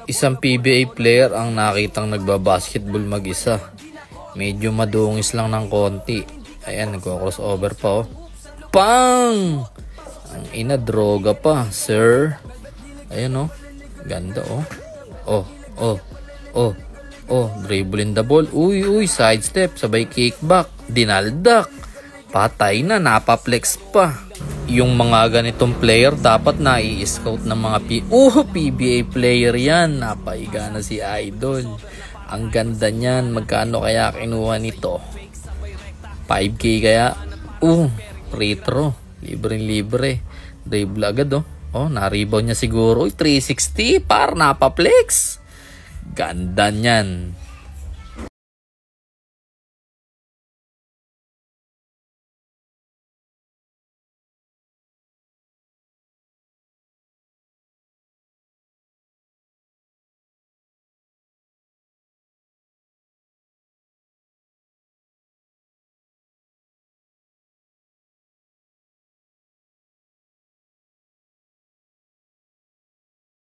Isang PBA player ang nakitang nagbabasketball mag-isa. Medyo madungis lang ng konti. Ayan, nagko-crossover pa oh. Pang! Ang ina, droga pa, sir. Ayan oh. Ganda oh. Dribble in the ball. Uy, sidestep. Sabay kickback. Dinaldak. Patay na, napaplex pa. Yung mga ganitong player dapat nai-scout ng mga PBA player yan. Napaiga na si Idol. Ang ganda niyan. Magkano kaya kinuha nito? 5K kaya? Free throw. Libre. Dribble agad oh. Na-rebound niya siguro. 360 par napaplex. Ganda niyan.